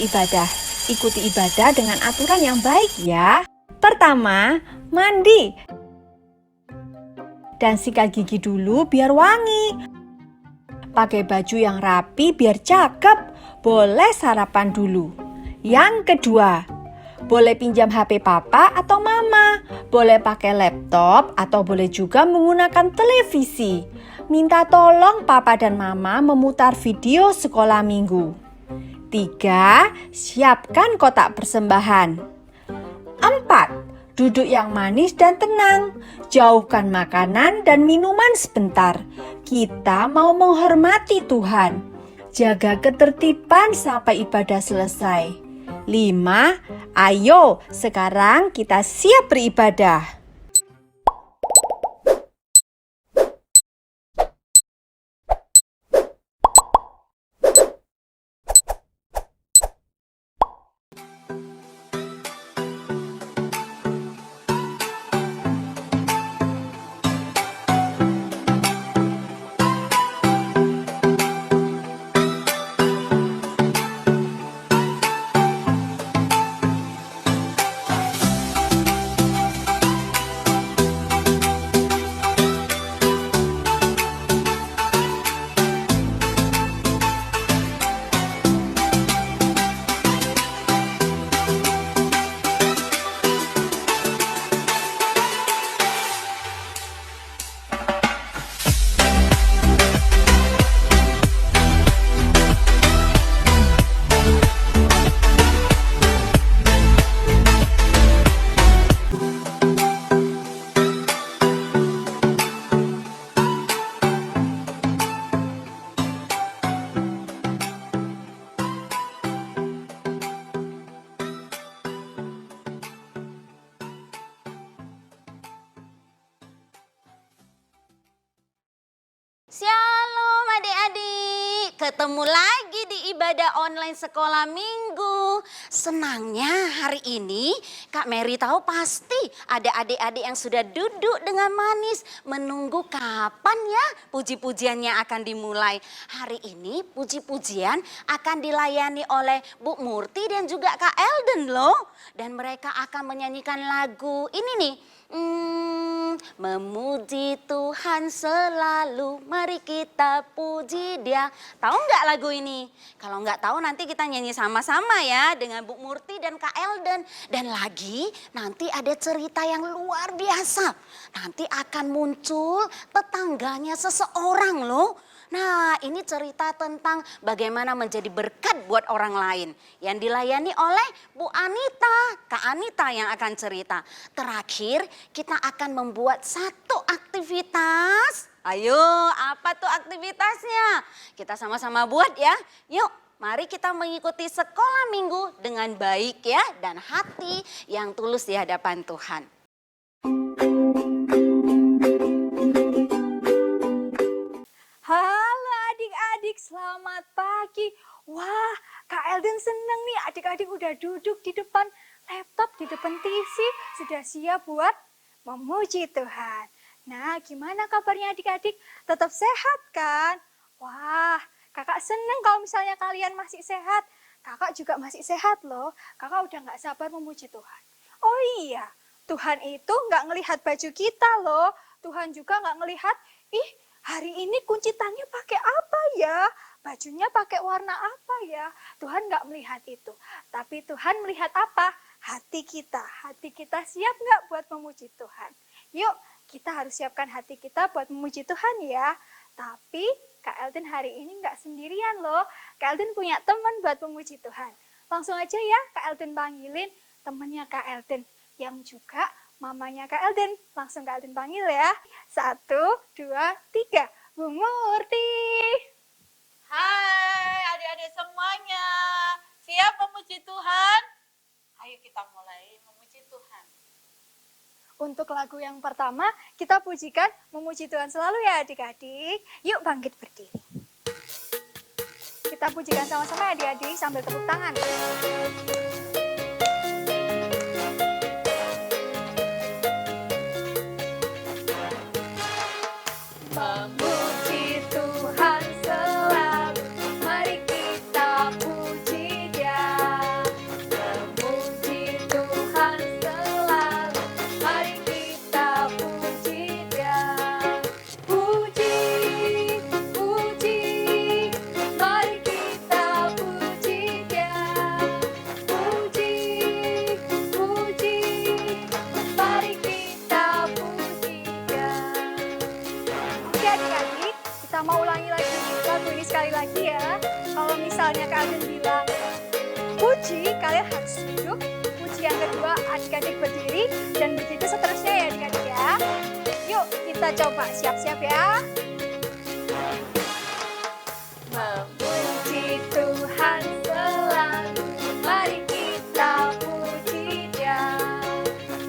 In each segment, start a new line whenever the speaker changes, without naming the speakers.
ibadah. Ikuti ibadah dengan aturan yang baik ya. Pertama, mandi. Dan sikat gigi dulu biar wangi. Pakai baju yang rapi biar cakep. Boleh sarapan dulu. Yang kedua, boleh pinjam HP papa atau mama. Boleh pakai laptop atau boleh juga menggunakan televisi. Minta tolong papa dan mama memutar video sekolah minggu. 3. Siapkan kotak persembahan. 4. Duduk yang manis dan tenang. Jauhkan makanan dan minuman sebentar. Kita mau menghormati Tuhan. Jaga ketertiban sampai ibadah selesai. 5. Ayo, sekarang kita siap beribadah.
Shalom adik-adik, ketemu lagi di ibadah online sekolah minggu. Senangnya hari ini Kak Mary tahu pasti ada adik-adik yang sudah duduk dengan manis menunggu kapan ya puji-pujiannya akan dimulai. Hari ini puji-pujian akan dilayani oleh Bu Murti dan juga Kak Elden loh. Dan mereka akan menyanyikan lagu ini nih. Memuji Tuhan selalu, mari kita puji Dia. Tahu nggak lagu ini? Kalau nggak tahu nanti kita nyanyi sama-sama ya dengan Bu Murti dan Kak Elden. Dan lagi nanti ada cerita yang luar biasa. Nanti akan muncul tetangganya seseorang loh. Nah, ini cerita tentang bagaimana menjadi berkat buat orang lain. Yang dilayani oleh Bu Anita, Kak Anita yang akan cerita. Terakhir, kita akan membuat satu aktivitas. Ayo, apa tuh aktivitasnya? Kita sama-sama buat ya. Yuk, mari kita mengikuti sekolah minggu dengan baik ya. Dan hati yang tulus di hadapan Tuhan.
Halo adik-adik, selamat pagi. Wah, Kak Elden seneng nih adik-adik udah duduk di depan laptop, di depan TV. Sudah siap buat memuji Tuhan. Nah, gimana kabarnya adik-adik? Tetap sehat kan? Wah, kakak seneng kalau misalnya kalian masih sehat. Kakak juga masih sehat loh. Kakak udah gak sabar memuji Tuhan. Oh iya, Tuhan itu gak ngelihat baju kita loh. Tuhan juga gak ngelihat, hari ini kunci tangnya pakai apa ya? Bajunya pakai warna apa ya? Tuhan nggak melihat itu. Tapi Tuhan melihat apa? Hati kita. Hati kita siap nggak buat memuji Tuhan? Yuk, kita harus siapkan hati kita buat memuji Tuhan ya. Tapi Kak Elden hari ini nggak sendirian loh. Kak Elden punya teman buat memuji Tuhan. Langsung aja ya Kak Elden panggilin temannya Kak Elden yang juga mamanya Kak Elden. Langsung Kak Elden panggil ya. 1, 2, 3. Bu Murti.
Hai adik-adik semuanya. Siap memuji Tuhan? Ayo kita mulai memuji Tuhan.
Untuk lagu yang pertama, kita pujikan memuji Tuhan selalu ya adik-adik. Yuk bangkit berdiri. Kita pujikan sama-sama adik-adik sambil tepuk tangan. Memuji Tuhan selalu, mari kita puji Dia. puji, kalian harus duduk. Puji yang kedua, adik-adik berdiri. Dan begitu seterusnya ya adik-adik ya. Yuk kita coba siap-siap ya. Memuji Tuhan selalu, mari kita puji Dia.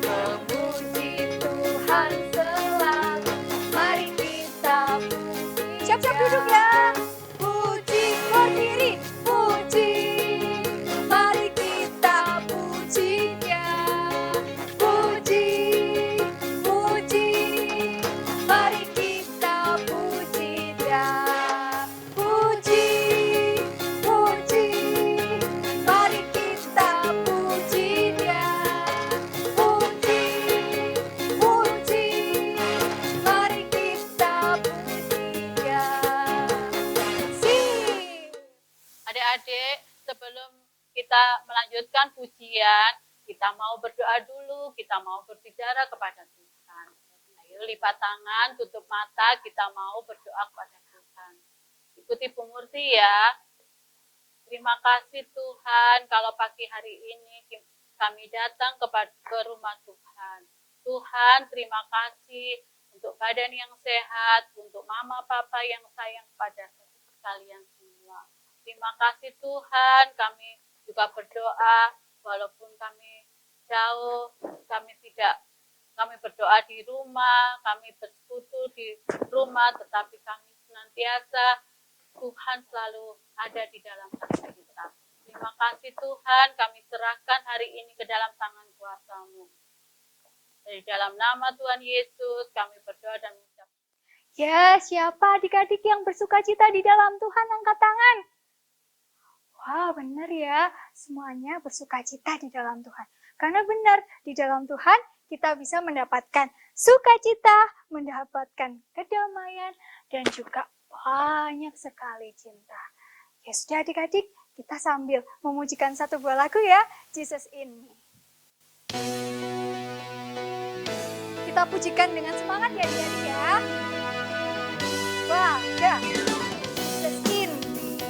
Memuji Tuhan selalu, mari kita puji. Siap-siap duduk ya. Puji berdiri, puji. Mari kita puji Dia. Puji, puji. Mari kita puji Dia. Puji, puji. Mari kita puji Dia. Puji, puji. Mari kita puji Dia. Sing.
Adik-adik, sebelum kita melanjutkan pujian, kita mau berdoa dulu, kita mau berbicara kepada Tuhan. Ayo lipat tangan, tutup mata, kita mau berdoa kepada Tuhan. Ikuti Bu Murti ya. Terima kasih Tuhan kalau pagi hari ini kami datang ke rumah Tuhan. Tuhan, terima kasih untuk badan yang sehat, untuk mama papa yang sayang pada kalian semua. Terima kasih Tuhan, kami juga berdoa walaupun kami jauh, kami berdoa di rumah, kami bersekutu di rumah, tetapi kami senantiasa Tuhan selalu ada di dalam hati kita. Terima kasih Tuhan, kami serahkan hari ini ke dalam tangan kuasa-Mu. Dari dalam nama Tuhan Yesus, kami berdoa dan mengucap.
Ya, siapa adik-adik yang bersuka cita di dalam Tuhan, angkat tangan. Wah, benar ya. Semuanya bersuka cita di dalam Tuhan. Karena benar, di dalam Tuhan kita bisa mendapatkan sukacita, mendapatkan kedamaian, dan juga banyak sekali cinta. Ya sudah adik-adik, kita sambil memujikan satu buah lagu ya, Jesus in Me. Kita pujikan dengan semangat ya adik-adik ya. Wah, ya. Jesus in me,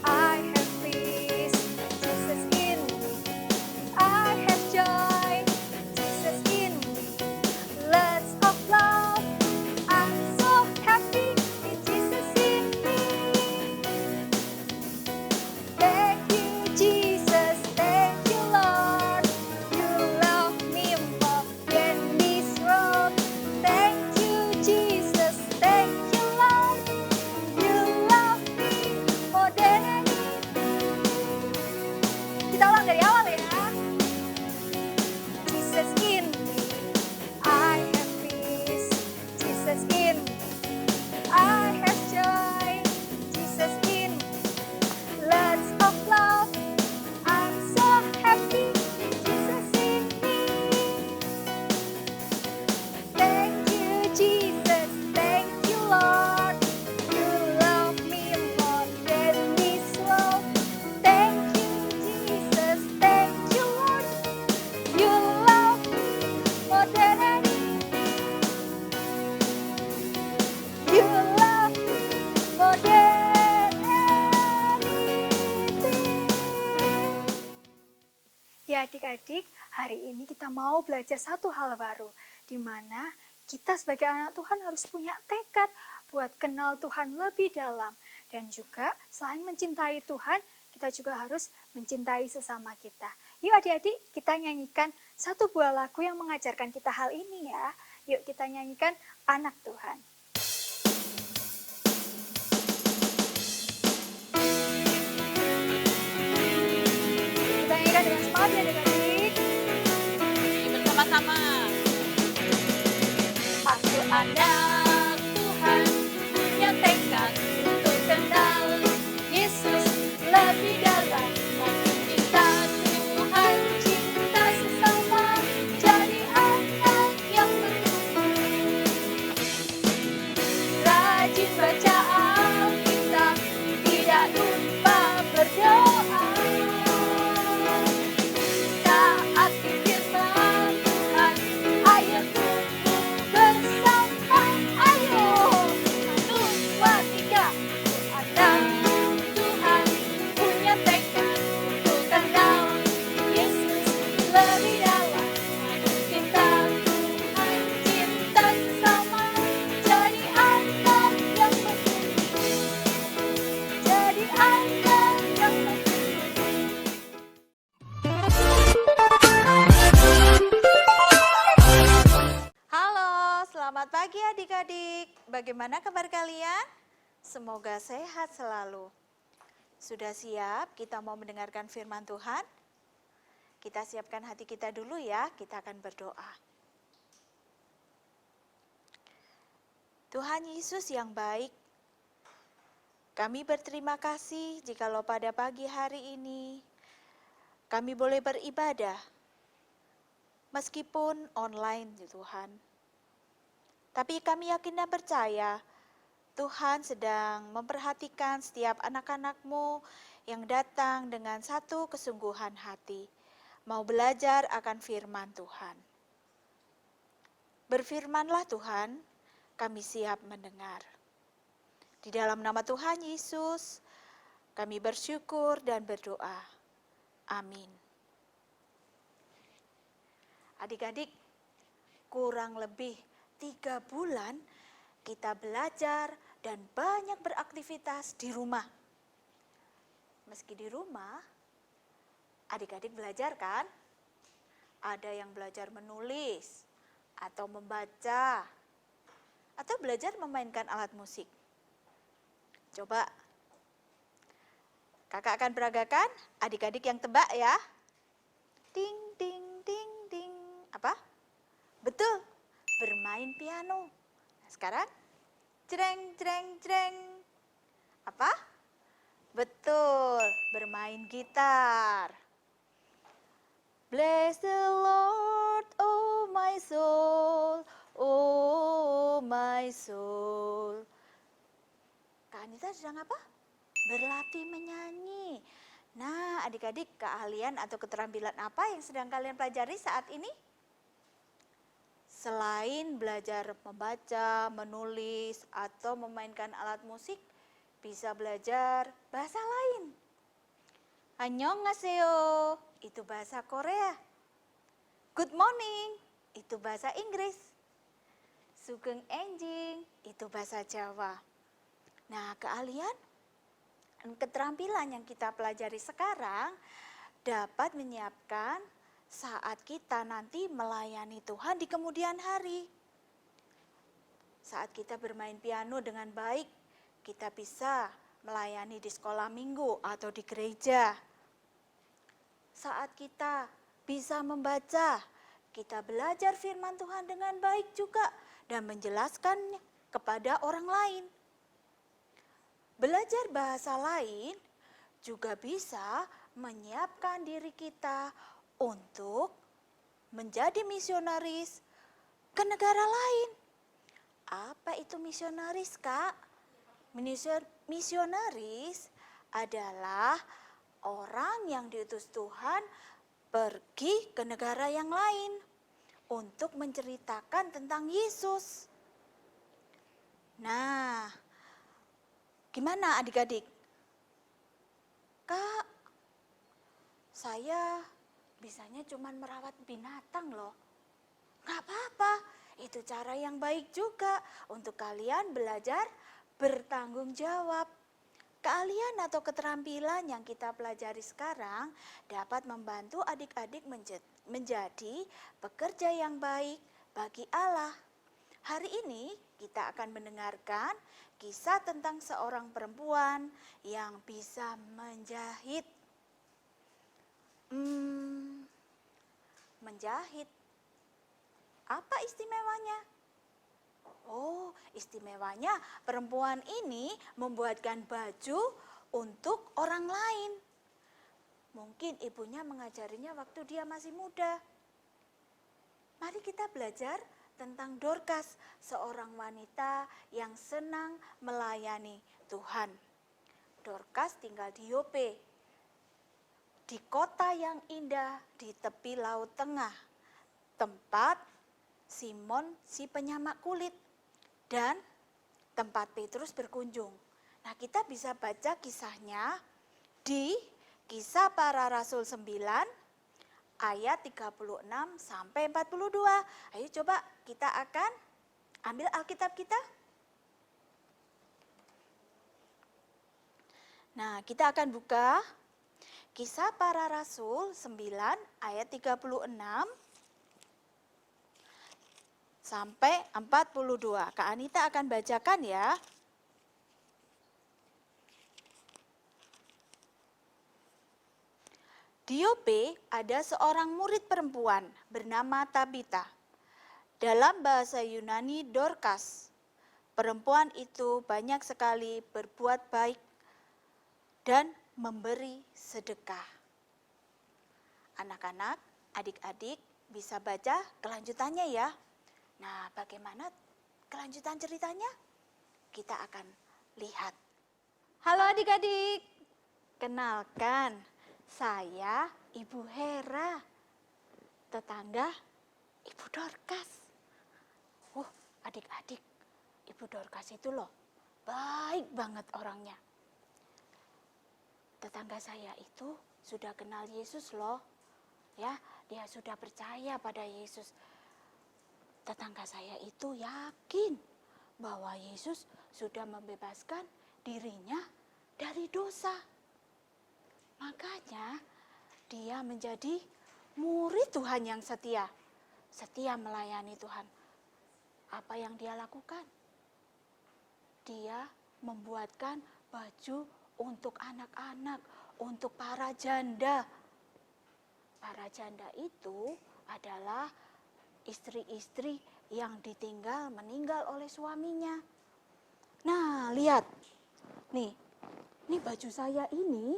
I have peace. Jesus in me, I have joy. Jesus in me, lots of love. I'm so happy with Jesus in me. Thank you, Jesus. Thank you, Lord. You love me more than this world. Thank you, Jesus. Thank you, Lord. You love me more than anything. Kita ulang dari awal ya. Jesus in me, I have peace. Jesus in me, I have joy. Jesus in me, lots of love. I'm so happy with Jesus in me. Thank you, Jesus. Thank you, Lord. You love me more than this world. Thank you, Jesus. Thank you, Lord. You love me more than anything. You love me more than anything. Ya adik-adik, hari ini kita mau belajar satu hal baru, di mana kita sebagai anak Tuhan harus punya tekad buat kenal Tuhan lebih dalam. Dan juga selain mencintai Tuhan, kita juga harus mencintai sesama kita. Yuk adik-adik, kita nyanyikan satu buah lagu yang mengajarkan kita hal ini ya. Yuk kita nyanyikan Anak Tuhan. Kita nyanyikan dengan semangat ya adik-adik.
Bersama-sama.
Aku anak Tuhan, punya tekad untuk kenal Yesus lebih dalam. Cinta Tuhan, cinta sesama, jadi anak yang benar. Rajin baca Alkitab, tidak lupa berdoa. Taati firman Tuhan, ayo tumbuh bersama.
bagaimana kabar kalian? Semoga sehat selalu. Sudah siap kita mau mendengarkan firman Tuhan? Kita siapkan hati kita dulu ya, kita akan berdoa. Tuhan Yesus yang baik, kami berterima kasih jikalau pada pagi hari ini kami boleh beribadah meskipun online ya Tuhan. Tapi kami yakin dan percaya Tuhan sedang memperhatikan setiap anak-anak-Mu yang datang dengan satu kesungguhan hati, mau belajar akan firman Tuhan. Berfirmanlah Tuhan, kami siap mendengar. Di dalam nama Tuhan Yesus, kami bersyukur dan berdoa. Amin. Adik-adik, kurang lebih 3 bulan kita belajar dan banyak beraktivitas di rumah. Meski di rumah, adik-adik belajar kan? Ada yang belajar menulis, atau membaca, atau belajar memainkan alat musik. Coba, kakak akan peragakan, adik-adik yang tebak ya. Ding, ding, ding, ding. Apa? Betul, bermain piano. Nah, sekarang, jreng, jreng, jreng. Apa? Betul, bermain gitar. Bless the Lord, oh my soul, oh my soul. Kak Anita sedang apa? Berlatih menyanyi. Nah, adik-adik, keahlian atau keterampilan apa yang sedang kalian pelajari saat ini? Selain belajar membaca, menulis, atau memainkan alat musik, bisa belajar bahasa lain. Annyeonghaseyo, itu bahasa Korea. Good morning, itu bahasa Inggris. Sugeng enjing, itu bahasa Jawa. Nah, keahlian dan keterampilan yang kita pelajari sekarang dapat menyiapkan saat kita nanti melayani Tuhan di kemudian hari. Saat kita bermain piano dengan baik, kita bisa melayani di sekolah minggu atau di gereja. Saat kita bisa membaca, kita belajar firman Tuhan dengan baik juga dan menjelaskannya kepada orang lain. Belajar bahasa lain juga bisa menyiapkan diri kita untuk menjadi misionaris ke negara lain. Apa itu misionaris, Kak? Misionaris adalah orang yang diutus Tuhan pergi ke negara yang lain untuk menceritakan tentang Yesus. Nah, gimana adik-adik? Kak, saya bisanya cuma merawat binatang loh. Gak apa-apa, itu cara yang baik juga untuk kalian belajar bertanggung jawab. Keahlian atau keterampilan yang kita pelajari sekarang dapat membantu adik-adik menjadi pekerja yang baik bagi Allah. Hari ini kita akan mendengarkan kisah tentang seorang perempuan yang bisa menjahit. Menjahit. Apa istimewanya? Oh, istimewanya perempuan ini membuatkan baju untuk orang lain. Mungkin ibunya mengajarinya waktu dia masih muda. Mari kita belajar tentang Dorcas, seorang wanita yang senang melayani Tuhan. Dorcas tinggal di Yope, di kota yang indah di tepi Laut Tengah, tempat Simon si penyamak kulit dan tempat Petrus berkunjung. Nah, kita bisa baca kisahnya di Kisah Para Rasul 9 ayat 36 sampai 42. Ayo coba kita akan ambil Alkitab kita. Nah, kita akan buka Kisah Para Rasul 9 ayat 36 sampai 42. Kak Anita akan bacakan ya. Di Yope ada seorang murid perempuan bernama Tabita. Dalam bahasa Yunani Dorcas. Perempuan itu banyak sekali berbuat baik dan memberi sedekah. Anak-anak, adik-adik bisa baca kelanjutannya ya. Nah, bagaimana kelanjutan ceritanya? Kita akan lihat. Halo adik-adik, kenalkan saya Ibu Hera, tetangga Ibu Dorcas. Adik-adik, Ibu Dorcas itu loh baik banget orangnya. Tetangga saya itu sudah kenal Yesus loh. Ya, dia sudah percaya pada Yesus. Tetangga saya itu yakin bahwa Yesus sudah membebaskan dirinya dari dosa. Makanya dia menjadi murid Tuhan yang setia. Setia melayani Tuhan. Apa yang dia lakukan? Dia membuatkan baju untuk anak-anak, untuk para janda. Para janda itu adalah istri-istri yang ditinggal meninggal oleh suaminya. Nah, lihat. Nih baju saya ini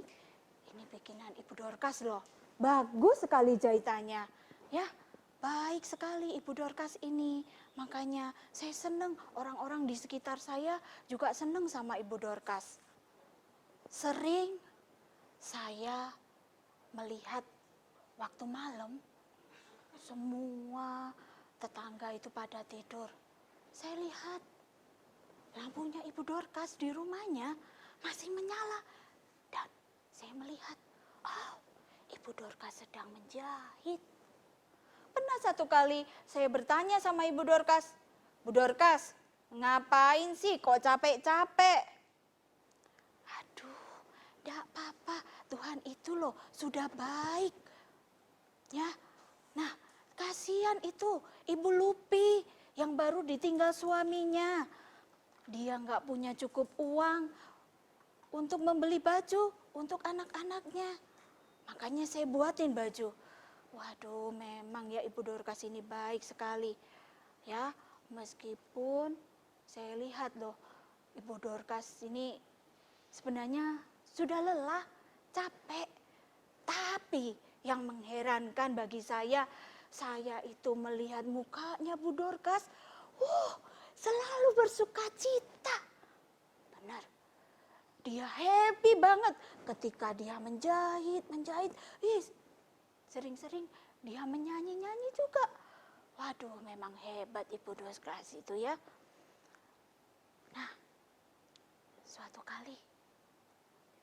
bikinan Ibu Dorcas loh. Bagus sekali jahitannya. Ya, baik sekali Ibu Dorcas ini. Makanya saya senang, orang-orang di sekitar saya juga senang sama Ibu Dorcas. Sering saya melihat waktu malam semua tetangga itu pada tidur. Saya lihat lampunya Ibu Dorcas di rumahnya masih menyala. Dan saya melihat, Ibu Dorcas sedang menjahit. Pernah satu kali saya bertanya sama Ibu Dorcas, Bu Dorcas, ngapain sih kok capek-capek? Aduh, enggak apa-apa, Tuhan itu loh sudah baik. Ya, nah kasihan itu Ibu Lupi yang baru ditinggal suaminya. Dia nggak punya cukup uang untuk membeli baju untuk anak-anaknya. Makanya saya buatin baju. Waduh, memang ya Ibu Dorcas ini baik sekali. Ya, meskipun saya lihat loh, Ibu Dorcas ini sebenarnya sudah lelah, capek. Tapi yang mengherankan bagi saya itu melihat mukanya Bu Dorcas, selalu bersuka cita. Benar. Dia happy banget ketika dia menjahit. Sering-sering dia menyanyi-nyanyi juga. Waduh, memang hebat Ibu Dorcas itu ya. Nah, suatu kali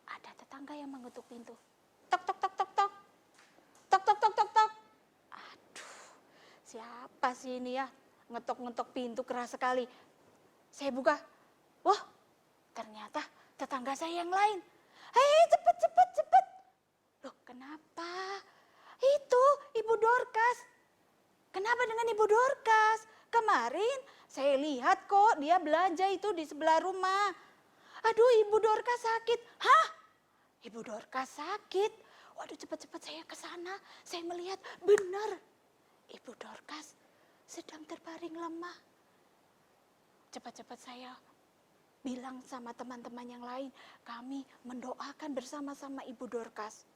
ada tetangga yang mengetuk pintu. Tok, tok, tok, tok, tok. Tok, tok, tok, tok, tok. Aduh, siapa sih ini ya? Ngetok-ngetok pintu keras sekali. Saya buka. Wah, ternyata tetangga saya yang lain. Hei, cepet, cepet, cepet. Loh, kenapa? Itu Ibu Dorcas. Kenapa dengan Ibu Dorcas? Kemarin saya lihat kok dia belanja itu di sebelah rumah. Aduh, Ibu Dorcas sakit. Hah? Ibu Dorcas sakit? Waduh, cepat-cepat saya ke sana. Saya melihat benar Ibu Dorcas sedang terbaring lemah. Cepat-cepat saya bilang sama teman-teman yang lain, kami mendoakan bersama-sama Ibu Dorcas.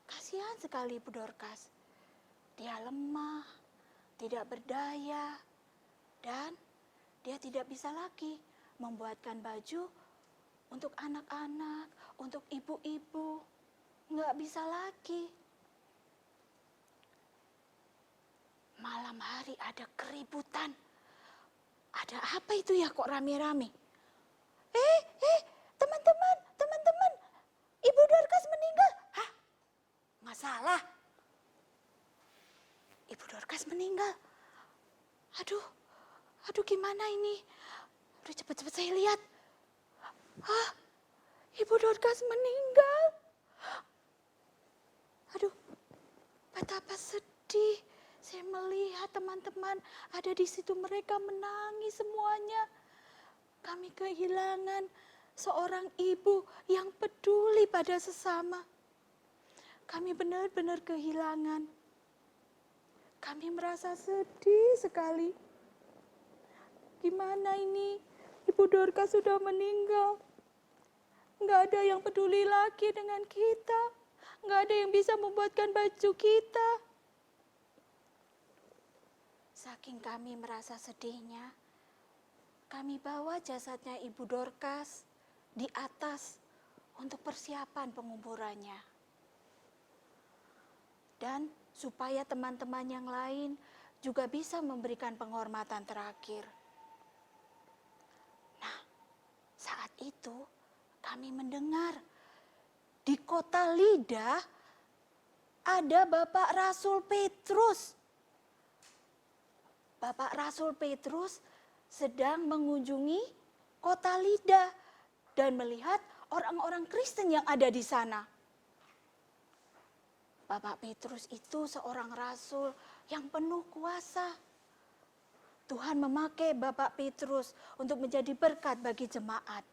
Kasihan sekali Ibu Dorcas. Dia lemah, tidak berdaya, dan dia tidak bisa lagi membuatkan baju untuk anak-anak, untuk ibu-ibu. Nggak bisa lagi. Malam hari ada keributan. Ada apa itu ya kok rame-rame? Teman-teman, Ibu Dorcas meninggal. Hah? Nggak salah. Ibu Dorcas meninggal. Aduh gimana ini? Aduh, cepet-cepet saya lihat. Hah? Ibu Dorcas meninggal. Aduh, betapa sedih. Saya melihat teman-teman ada di situ, mereka menangis semuanya. Kami kehilangan seorang ibu yang peduli pada sesama. Kami benar-benar kehilangan. Kami merasa sedih sekali. Gimana ini? Ibu Dorka sudah meninggal. Nggak ada yang peduli lagi dengan kita. Nggak ada yang bisa membuatkan baju kita. Saking kami merasa sedihnya, kami bawa jasadnya Ibu Dorcas di atas untuk persiapan penguburannya. Dan supaya teman-teman yang lain juga bisa memberikan penghormatan terakhir. Nah, saat itu kami mendengar di kota Lida ada Bapak Rasul Petrus. Bapak Rasul Petrus sedang mengunjungi kota Lida dan melihat orang-orang Kristen yang ada di sana. Bapak Petrus itu seorang rasul yang penuh kuasa. Tuhan memakai Bapak Petrus untuk menjadi berkat bagi jemaat.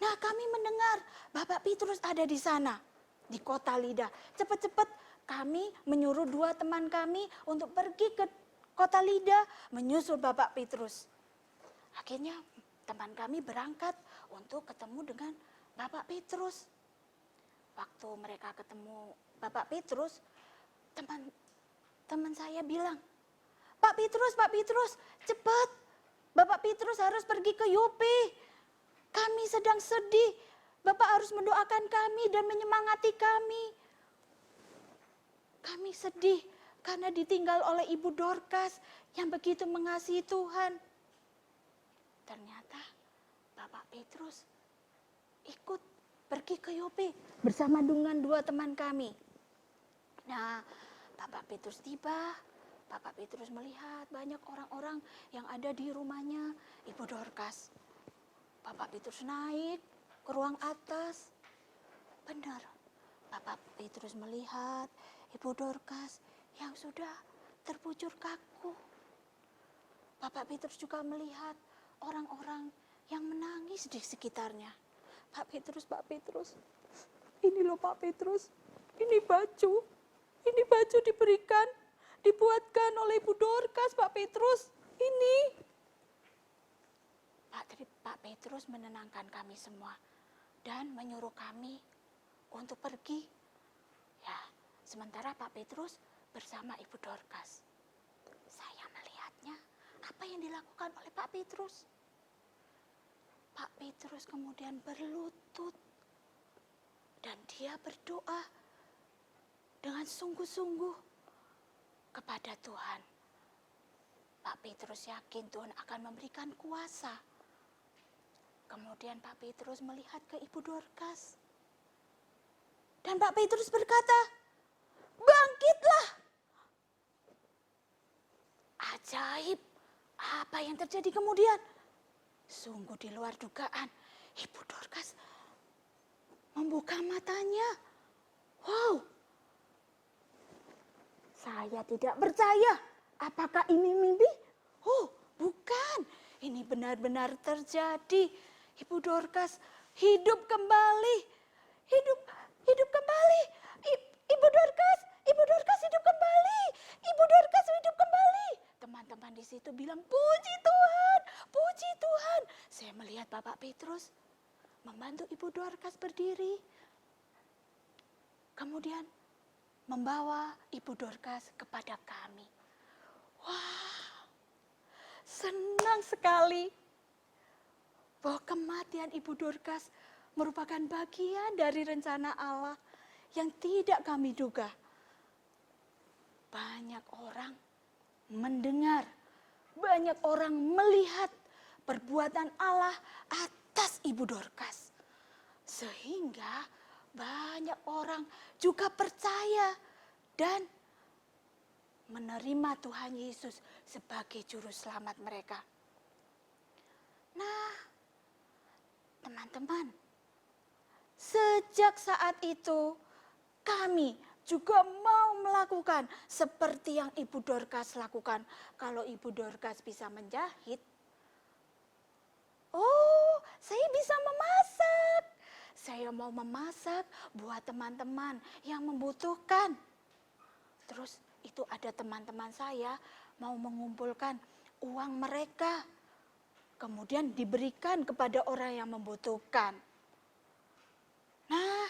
Nah, kami mendengar Bapak Petrus ada di sana, di kota Lida. Cepat-cepat kami menyuruh 2 teman kami untuk pergi ke kota Lida menyusul Bapak Petrus. Akhirnya teman kami berangkat untuk ketemu dengan Bapak Petrus. Waktu mereka ketemu Bapak Petrus, teman saya bilang, Pak Petrus, cepat. Bapak Petrus harus pergi ke Yope. Kami sedang sedih. Bapak harus mendoakan kami dan menyemangati kami. Kami sedih karena ditinggal oleh Ibu Dorcas yang begitu mengasihi Tuhan. Ternyata Bapak Petrus ikut pergi ke Yope bersama dengan 2 teman kami. Nah, Bapak Petrus tiba, Bapak Petrus melihat banyak orang-orang yang ada di rumahnya Ibu Dorcas. Bapak Petrus naik ke ruang atas. Benar, Bapak Petrus melihat Ibu Dorcas yang sudah terbujur kaku. Bapak Petrus juga melihat orang-orang yang menangis di sekitarnya. Pak Petrus, ini loh Pak Petrus, ini baju dibuatkan oleh Ibu Dorcas, Pak Petrus, ini. Pak Petrus menenangkan kami semua dan menyuruh kami untuk pergi. Ya, sementara Pak Petrus bersama Ibu Dorcas. Saya melihatnya apa yang dilakukan oleh Pak Petrus. Pak Petrus kemudian berlutut dan dia berdoa dengan sungguh-sungguh kepada Tuhan. Pak Petrus yakin Tuhan akan memberikan kuasa. Kemudian Pak Petrus melihat ke Ibu Dorcas. Dan Pak Petrus berkata, "Bangkitlah." Ajaib, apa yang terjadi kemudian? Sungguh di luar dugaan, Ibu Dorcas membuka matanya. Wow, saya tidak percaya. Apakah ini mimpi? Oh, bukan. Ini benar-benar terjadi. Ibu Dorcas hidup kembali. Hidup kembali. Ibu Dorcas hidup kembali. Ibu Dorcas hidup kembali. Teman-teman di situ bilang, puji Tuhan, puji Tuhan. Saya melihat Bapak Petrus membantu Ibu Dorcas berdiri. Kemudian membawa Ibu Dorcas kepada kami. Wah, senang sekali bahwa kematian Ibu Dorcas merupakan bagian dari rencana Allah yang tidak kami duga. Banyak orang mendengar, banyak orang melihat perbuatan Allah atas Ibu Dorcas. Sehingga banyak orang juga percaya dan menerima Tuhan Yesus sebagai juru selamat mereka. Nah, teman-teman, sejak saat itu kami juga mau melakukan seperti yang Ibu Dorcas lakukan. Kalau Ibu Dorcas bisa menjahit, oh, saya bisa memasak. Saya mau memasak buat teman-teman yang membutuhkan. Terus itu ada teman-teman saya mau mengumpulkan uang mereka, kemudian diberikan kepada orang yang membutuhkan. Nah,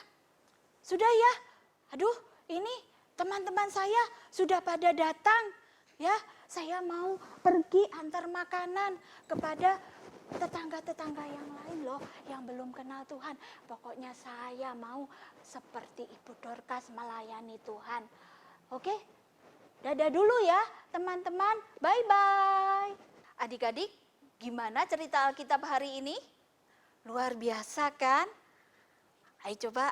sudah ya. Aduh, ini teman-teman saya sudah pada datang. Ya, saya mau pergi antar makanan kepada tetangga-tetangga yang lain loh, yang belum kenal Tuhan. Pokoknya saya mau seperti Ibu Dorcas melayani Tuhan. Oke, dadah dulu ya teman-teman. Bye-bye. Adik-adik, gimana cerita Alkitab hari ini? Luar biasa kan? Ayo coba,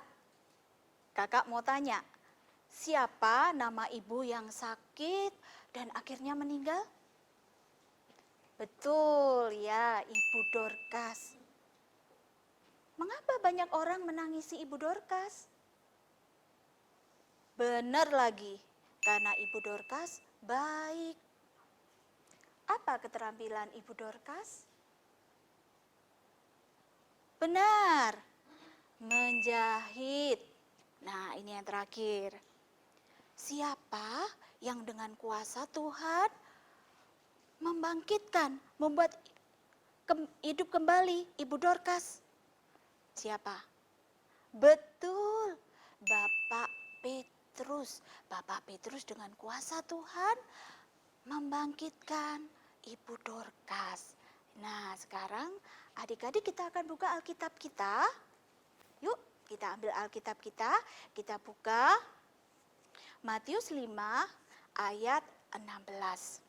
kakak mau tanya, siapa nama ibu yang sakit dan akhirnya meninggal? Betul ya, Ibu Dorcas. Mengapa banyak orang menangisi Ibu Dorcas? Benar lagi, karena Ibu Dorcas baik. Apa keterampilan Ibu Dorcas? Benar, menjahit. Nah, ini yang terakhir. Siapa yang dengan kuasa Tuhan membangkitkan, membuat hidup kembali Ibu Dorcas? Siapa? Betul, Bapak Petrus. Bapak Petrus dengan kuasa Tuhan membangkitkan Ibu Dorcas. Nah, sekarang adik-adik kita akan buka Alkitab kita. Yuk, kita ambil Alkitab kita buka Matius 5 ayat 16.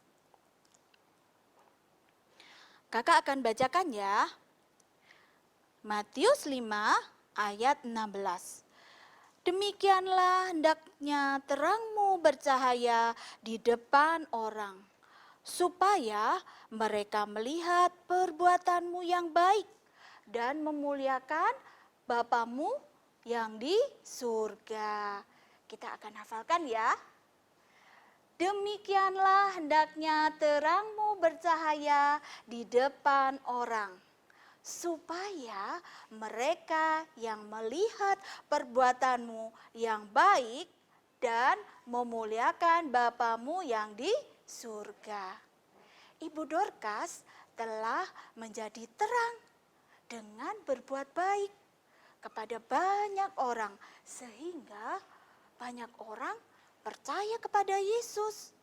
Kakak akan bacakan ya. Matius 5 ayat 16. Demikianlah hendaknya terangmu bercahaya di depan orang, supaya mereka melihat perbuatanmu yang baik dan memuliakan Bapamu yang di surga. Kita akan hafalkan ya. Demikianlah hendaknya terangmu bercahaya di depan orang, supaya mereka yang melihat perbuatanmu yang baik dan memuliakan Bapamu yang di surga. Ibu Dorcas telah menjadi terang dengan berbuat baik kepada banyak orang, sehingga banyak orang percaya kepada Yesus.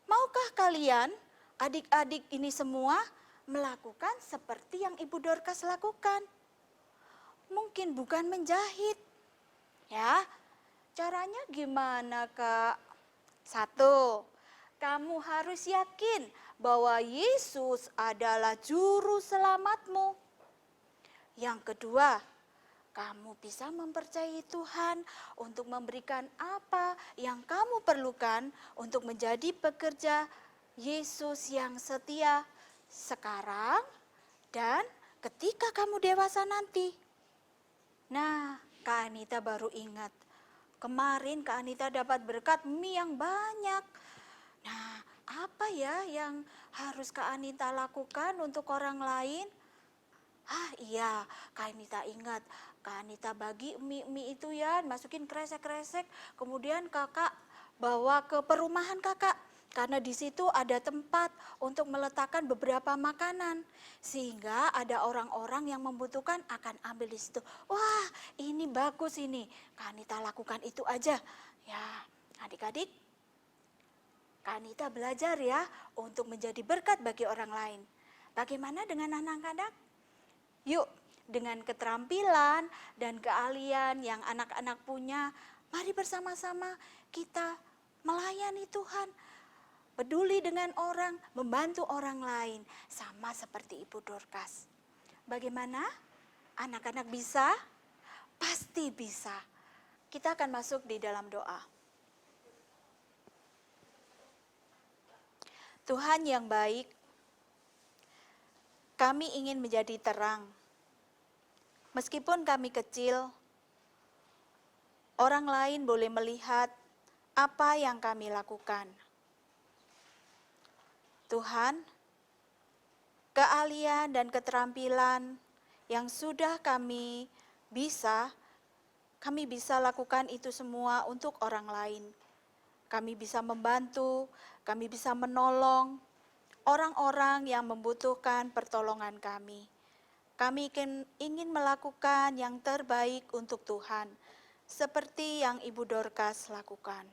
Maukah kalian, adik-adik ini semua, melakukan seperti yang Ibu Dorcas lakukan? Mungkin bukan menjahit. Ya, caranya gimana, Kak? 1, kamu harus yakin bahwa Yesus adalah juru selamatmu. Yang kedua, kamu bisa mempercayai Tuhan untuk memberikan apa yang kamu perlukan untuk menjadi pekerja Yesus yang setia sekarang dan ketika kamu dewasa nanti. Nah, Kak Anita baru ingat. Kemarin Kak Anita dapat berkat mie yang banyak. Nah, apa ya yang harus Kak Anita lakukan untuk orang lain? Iya, Kak Anita ingat. Kak Anita bagi mie itu ya, masukin kresek-kresek. Kemudian kakak bawa ke perumahan kakak. Karena di situ ada tempat untuk meletakkan beberapa makanan. Sehingga ada orang-orang yang membutuhkan akan ambil di situ. Wah, ini bagus ini. Kak Anita lakukan itu aja. Ya, adik-adik. Kak Anita belajar ya untuk menjadi berkat bagi orang lain. Bagaimana dengan anak-anak? Yuk, dengan keterampilan dan keahlian yang anak-anak punya, mari bersama-sama kita melayani Tuhan. Peduli dengan orang, membantu orang lain, sama seperti Ibu Dorcas. Bagaimana? Anak-anak bisa? Pasti bisa. Kita akan masuk di dalam doa. Tuhan yang baik, kami ingin menjadi terang. Meskipun kami kecil, orang lain boleh melihat apa yang kami lakukan. Tuhan, keahlian dan keterampilan yang sudah kami bisa lakukan itu semua untuk orang lain. Kami bisa membantu, kami bisa menolong orang-orang yang membutuhkan pertolongan kami. Kami ingin melakukan yang terbaik untuk Tuhan, seperti yang Ibu Dorcas lakukan.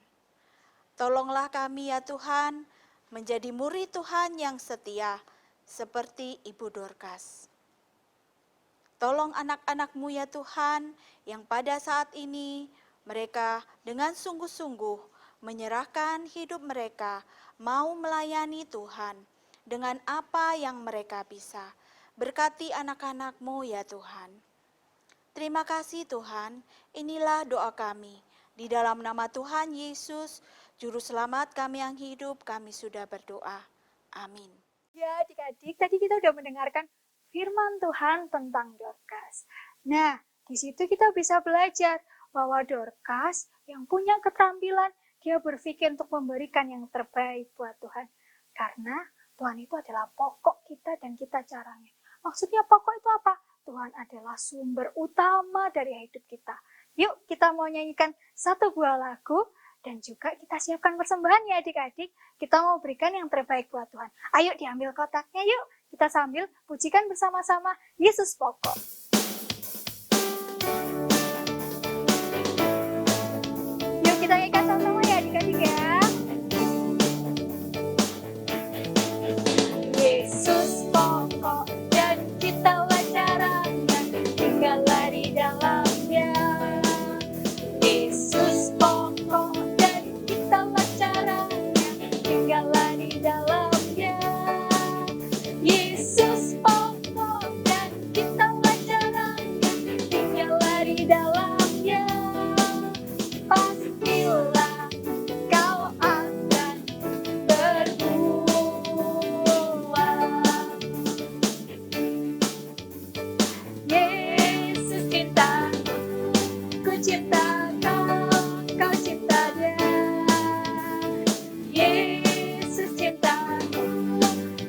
Tolonglah kami ya Tuhan, menjadi murid Tuhan yang setia, seperti Ibu Dorcas. Tolong anak-anak-Mu ya Tuhan, yang pada saat ini mereka dengan sungguh-sungguh menyerahkan hidup mereka, mau melayani Tuhan dengan apa yang mereka bisa. Berkati anak-anak-Mu ya Tuhan. Terima kasih Tuhan, inilah doa kami. Di dalam nama Tuhan Yesus, Juru Selamat kami yang hidup, kami sudah berdoa. Amin.
Ya adik-adik, tadi kita udah mendengarkan firman Tuhan tentang Dorcas. Nah, di situ kita bisa belajar bahwa Dorcas yang punya keterampilan, dia berpikir untuk memberikan yang terbaik buat Tuhan. Karena Tuhan itu adalah pokok kita dan kita caranya. Maksudnya pokok itu apa? Tuhan adalah sumber utama dari hidup kita. Yuk kita mau nyanyikan satu buah lagu dan juga kita siapkan persembahan ya adik-adik. Kita mau berikan yang terbaik buat Tuhan. Ayo diambil kotaknya yuk. Kita sambil pujikan bersama-sama Yesus Pokok. Yuk kita nyanyikan sama-sama ya adik-adik ya. Yesus pokok dan kitalah caranya, tinggallah di dalamnya. Yesus pokok dan kitalah caranya, tinggallah di dalamnya. Yesus pokok dan kitalah caranya, tinggallah di dalamnya. Pastilah kau akan berbuah. Yesus cintaku, ku cinta kau, kau cinta dia. Yesus cintaku,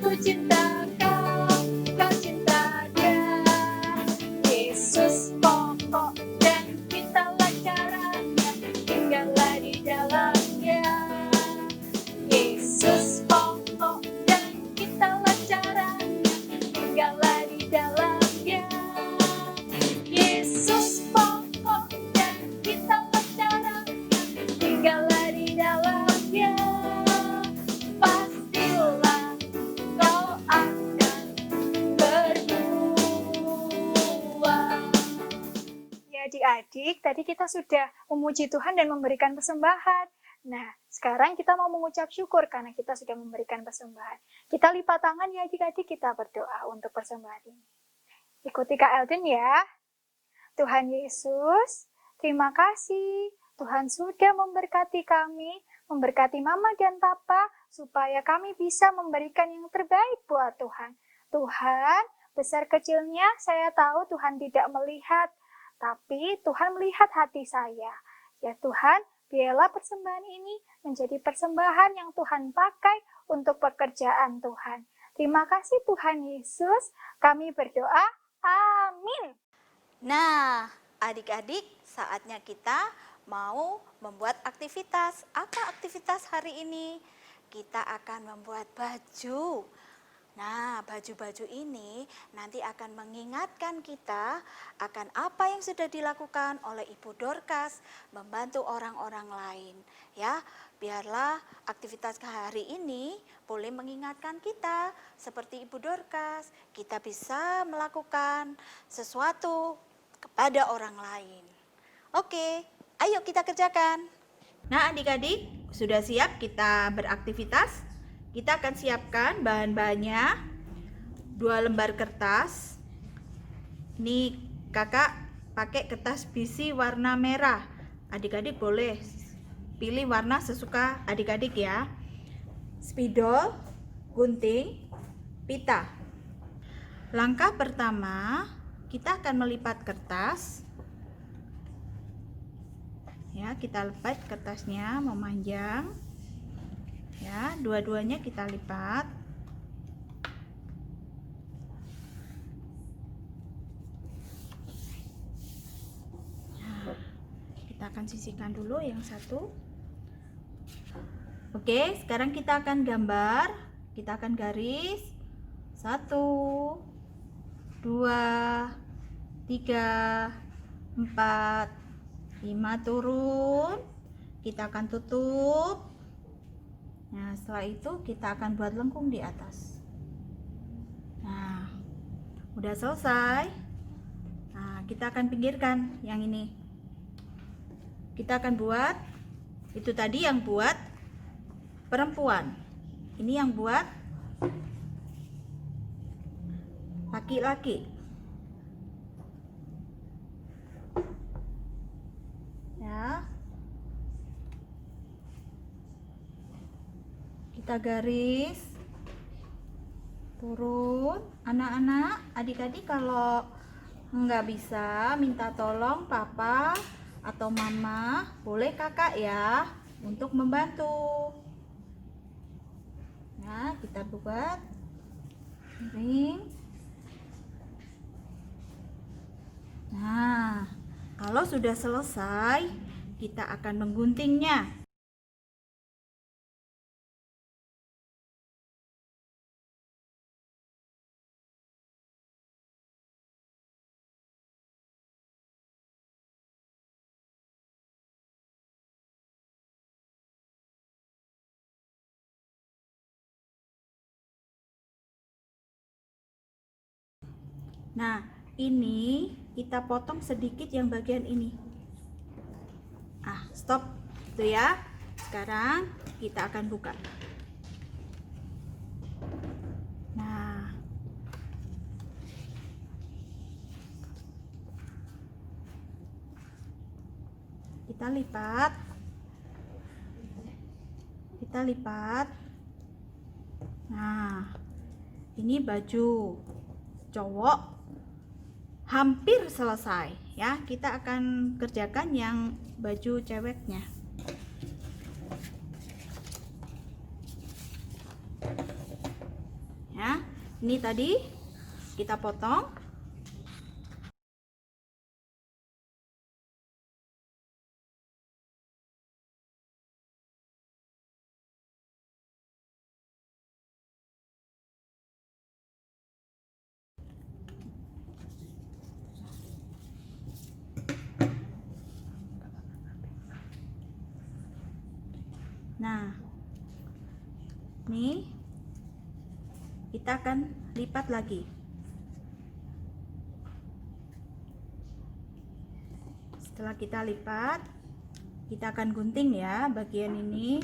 ku cinta kau, kau cinta dia. Yesus pokok dan kitalah caranya, tinggallah di dalamnya. Yesus pokok dan kitalah caranya, tinggallah di dalamnya. Yesus pokok dan kitalah caranya, tinggallah di dalamnya. Pastilah kau akan berbuah. Ya adik-adik, tadi kita sudah memuji Tuhan dan memberikan persembahan. Nah, sekarang kita mau mengucap syukur karena kita sudah memberikan persembahan. Kita lipat tangan ya adik-adik, kita berdoa untuk persembahan ini. Ikuti Kak Elden ya. Tuhan Yesus, terima kasih. Tuhan sudah memberkati kami, memberkati Mama dan Papa, supaya kami bisa memberikan yang terbaik buat Tuhan. Tuhan, besar kecilnya saya tahu Tuhan tidak melihat, tapi Tuhan melihat hati saya. Ya Tuhan, biarlah persembahan ini menjadi persembahan yang Tuhan pakai untuk pekerjaan Tuhan. Terima kasih Tuhan Yesus, kami berdoa, amin.
Nah, adik-adik, saatnya kita mau membuat aktivitas. Apa aktivitas hari ini? Kita akan membuat baju. Nah, baju-baju ini nanti akan mengingatkan kita akan apa yang sudah dilakukan oleh Ibu Dorcas membantu orang-orang lain. Ya, biarlah aktivitas hari ini boleh mengingatkan kita seperti Ibu Dorcas, kita bisa melakukan sesuatu kepada orang lain. Oke, ayo kita kerjakan. Nah, adik-adik, sudah siap kita beraktivitas? Kita akan siapkan bahan-bahannya, 2 lembar kertas. Ini kakak pakai kertas bisi warna merah. Adik-adik boleh pilih warna sesuka adik-adik ya. Spidol, gunting, pita. Langkah pertama, kita akan melipat kertas.
Ya, kita lipat kertasnya memanjang. Ya, dua-duanya kita lipat. Nah, kita akan sisihkan dulu yang satu. Oke, sekarang kita akan gambar. Kita akan garis 1, 2, 3, 4, 5 turun. Kita akan tutup. Nah, setelah itu kita akan buat lengkung di atas. Nah, udah selesai. Nah, kita akan pinggirkan yang ini. Kita akan buat, itu tadi yang buat perempuan. Ini yang buat laki-laki. Ya. Kita garis turun. Anak-anak, adik-adik kalau nggak bisa minta tolong papa atau mama, boleh kakak ya untuk membantu. Nah, kita buat ring. Nah, kalau sudah selesai, kita akan mengguntingnya. Nah, ini kita potong sedikit yang bagian ini. Stop. Itu ya. Sekarang kita akan buka. Nah. Kita lipat. Nah, ini baju cowok hampir selesai ya. Kita akan kerjakan yang baju ceweknya. Ya, ini tadi kita potong. Nah, nih kita akan lipat lagi. Setelah kita lipat, kita akan gunting ya bagian ini.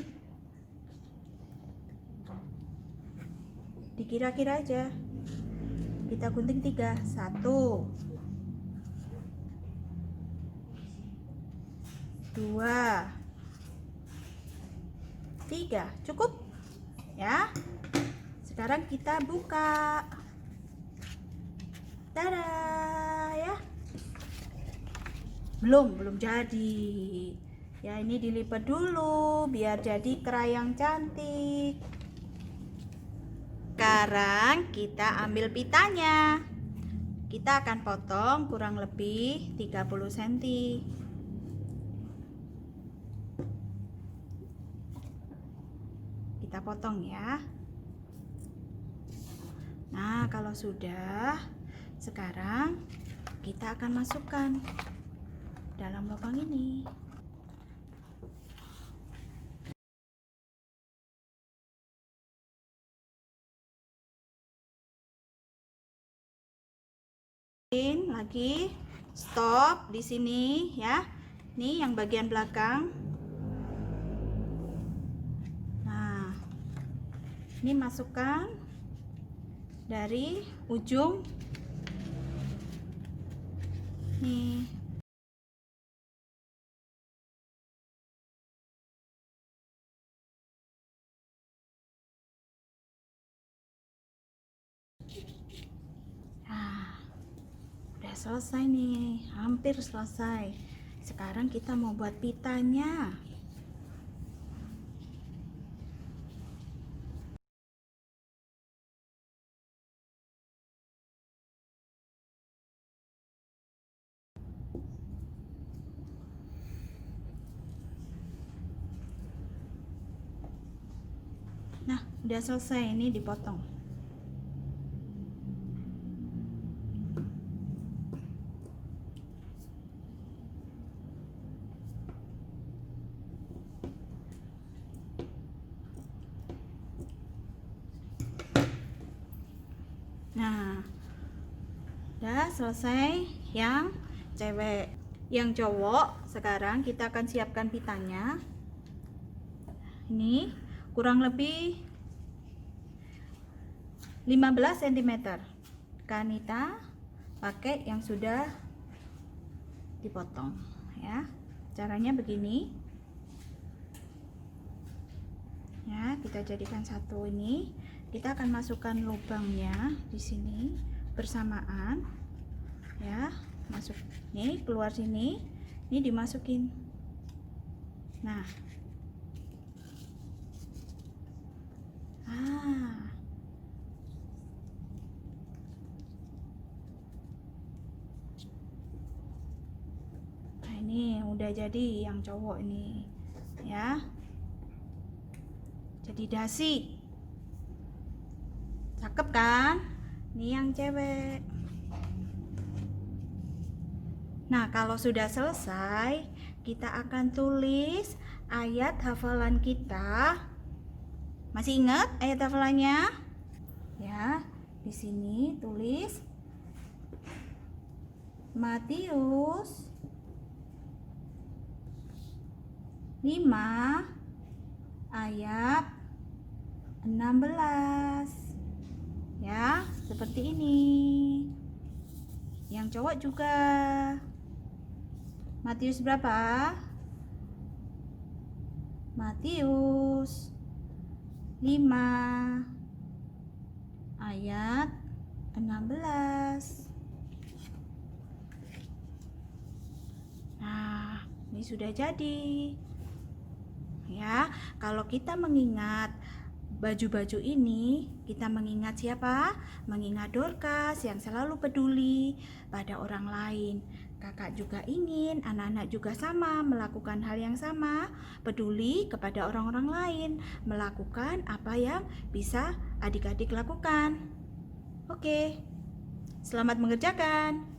Dikira-kira aja. Kita gunting 3. 1, 2, 3. Cukup ya. Sekarang kita buka. Tada ya. Belum jadi ya. Ini dilipat dulu biar jadi kerayang cantik. Sekarang kita ambil pitanya. Kita akan potong kurang lebih 30 cm. Kita potong ya. Nah, kalau sudah, sekarang kita akan masukkan dalam lubang ini. Lagi, stop di sini ya. Ini yang bagian belakang. Nah, ini masukkan dari ujung nih. Nah, udah selesai nih, hampir selesai. Sekarang kita mau buat pitanya. Nah, udah selesai, ini dipotong. Nah, udah selesai yang cewek. Yang cowok, sekarang kita akan siapkan pitanya. Ini kurang lebih 15 cm. Kanita pakai yang sudah dipotong ya. Caranya begini. Ya, kita jadikan satu ini. Kita akan masukkan lubangnya di sini bersamaan. Ya, masuk nih, keluar sini. Ini dimasukin. Nah. Nah, ini udah jadi yang cowok ini. Ya. Jadi dasi. Cakep kan? Ini yang cewek. Nah, kalau sudah selesai, kita akan tulis ayat hafalan kita. Masih ingat ayat hafalannya? Ya, di sini tulis Matius 5 ayat 16. Ya, seperti ini. Yang cowok juga. Matius berapa? Matius 5 ayat 16. Nah, ini sudah jadi. Ya, kalau kita mengingat baju-baju ini, kita mengingat siapa? Mengingat Dorcas yang selalu peduli pada orang lain. Kakak juga ingin anak-anak juga sama melakukan hal yang sama, peduli kepada orang-orang lain, melakukan apa yang bisa adik-adik lakukan. Oke, selamat mengerjakan.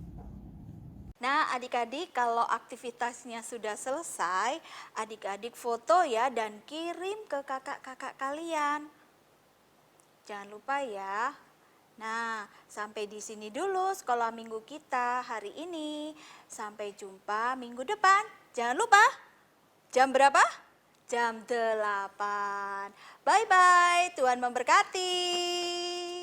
Nah, adik-adik, kalau aktivitasnya sudah selesai, adik-adik foto ya dan kirim ke kakak-kakak kalian. Jangan lupa ya. Nah, sampai di sini dulu sekolah minggu kita hari ini. Sampai jumpa minggu depan. Jangan lupa, jam berapa? Jam 8. Bye-bye, Tuhan memberkati.